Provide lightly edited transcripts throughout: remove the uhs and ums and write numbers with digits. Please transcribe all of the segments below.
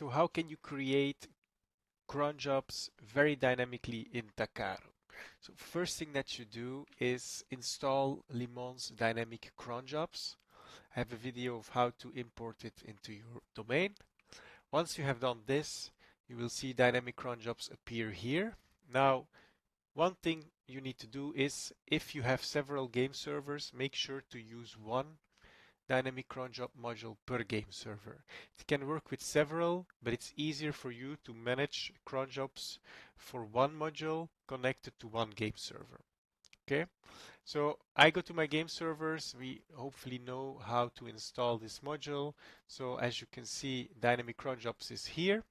So how can you create cron jobs very dynamically in Takaro? So first thing that you do is install Limon's Dynamic Cron Jobs. I have a video of how to import it into your domain. Once you have done this, you will see Dynamic Cron Jobs appear here. Now, one thing you need to do is, if you have several game servers, make sure to use one Dynamic Cron Job module per game server. It can work with several, but it's easier for you to manage cron jobs for one module connected to one game server. Okay, so I go to my game servers. We hopefully know how to install this module. So as you can see, Dynamic Cron Jobs is here.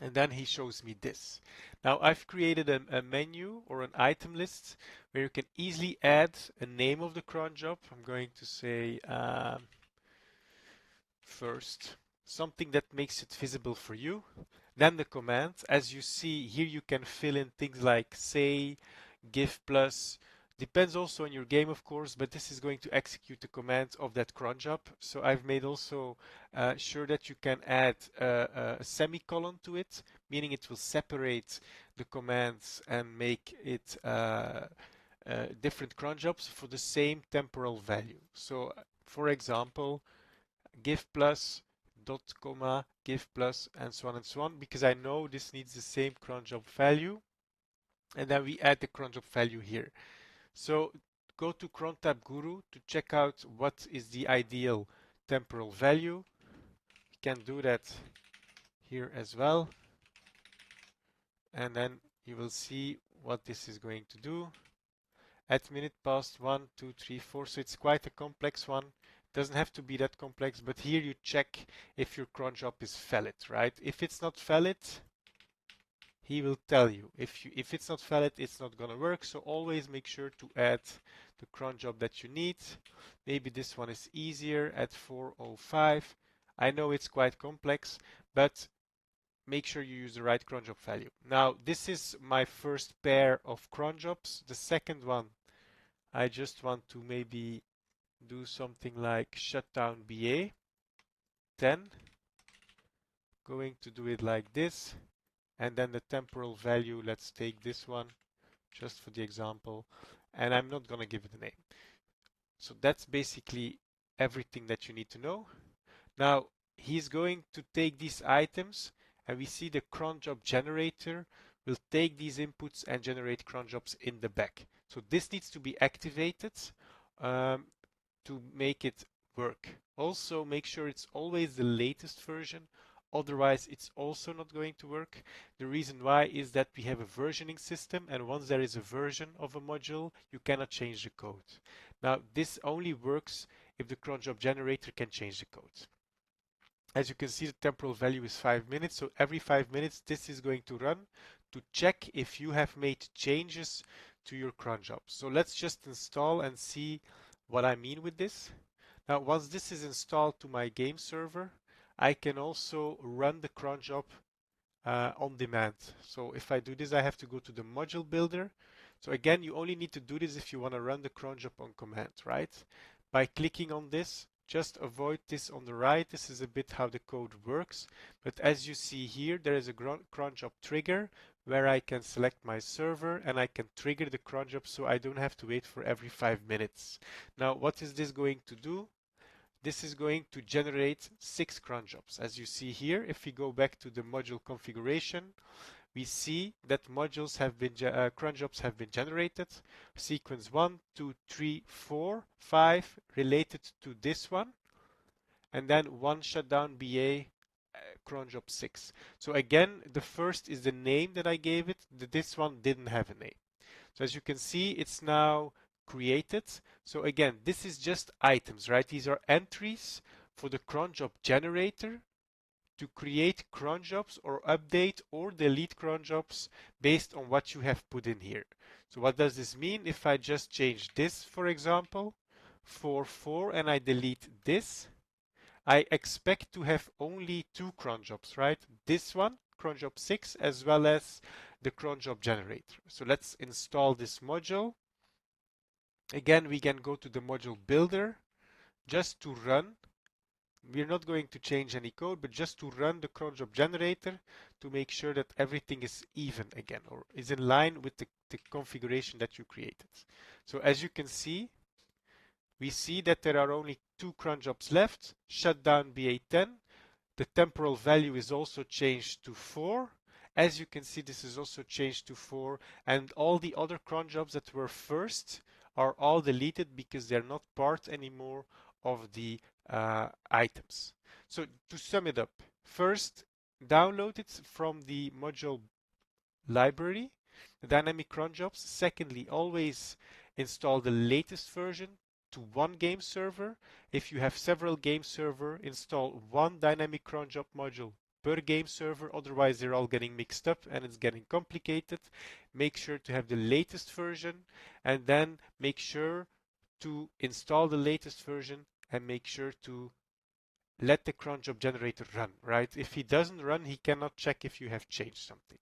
And then he shows me this. Now I've created a menu or an item list where you can easily add a name of the cron job. I'm going to say first something that makes it visible for you. Then the command. As you see here, you can fill in things like say, give plus. Depends also on your game, of course, but this is going to execute the command of that cron job. So I've made also sure that you can add a semicolon to it, meaning it will separate the commands and make it different cron jobs for the same temporal value. So for example, give plus, dot, comma, give plus, and so on, because I know this needs the same cron job value. And then we add the cron job value here. So go to cron tab guru to check out what is the ideal temporal value. You can do that here as well. And then you will see what this is going to do. At minute past 1, 2, 3, 4. So it's quite a complex one. Doesn't have to be that complex, but here you check if your cron job is valid, right? If it's not valid, he will tell you. If it's not valid, it's not gonna work. So always make sure to add the cron job that you need. Maybe this one is easier at 405. I know it's quite complex, but make sure you use the right cron job value. Now, this is my first pair of cron jobs. The second one, I just want to maybe do something like shutdown BA 10. Going to do it like this. And then the temporal value, let's take this one just for the example. And I'm not going to give it a name. So that's basically everything that you need to know. Now, he's going to take these items, and we see the cron job generator will take these inputs and generate cron jobs in the back. So this needs to be activated to make it work. Also, make sure it's always the latest version. Otherwise, it's also not going to work. The reason why is that we have a versioning system, and once there is a version of a module, you cannot change the code. Now, this only works if the cron job generator can change the code. As you can see, the temporal value is 5 minutes. So every 5 minutes, this is going to run to check if you have made changes to your cron job. So let's just install and see what I mean with this. Now, once this is installed to my game server, I can also run the cron job on demand. So if I do this, I have to go to the module builder. So again, you only need to do this if you want to run the cron job on command, right? By clicking on this, just avoid this on the right. This is a bit how the code works. But as you see here, there is a cron job trigger where I can select my server and I can trigger the cron job so I don't have to wait for every 5 minutes. Now, what is this going to do? This is going to generate 6 cron jobs. As you see here, if we go back to the module configuration, we see that modules have been cron jobs have been generated. Sequence 1, 2, 3, 4, 5 related to this one, and then one shutdown BA cron job 6. So again, the first is the name that I gave it. This one didn't have a name. So as you can see, it's now created. So again, this is just items, right? These are entries for the cron job generator to create cron jobs or update or delete cron jobs based on what you have put in here. So what does this mean? If I just change this, for example, 4 and I delete this, I expect to have only 2 cron jobs, right? This one, cron job 6, as well as the cron job generator. So let's install this module. Again, we can go to the module builder just to run we're not going to change any code, but just to run the cron job generator to make sure that everything is even again, or is in line with the configuration that you created. So as you can see, we see that there are only 2 cron jobs left. Shut down BA10. The temporal value is also changed to 4. As you can see, this is also changed to 4, and all the other cron jobs that were first are all deleted because they're not part anymore of the items. So to sum it up, first download it from the module library, the dynamic cron jobs. Secondly, always install the latest version to one game server. If you have several game server, install one dynamic cron job module per game server, otherwise they're all getting mixed up and it's getting complicated. Make sure to have the latest version, and then make sure to install the latest version and make sure to let the cron job generator run, right? If he doesn't run, he cannot check if you have changed something.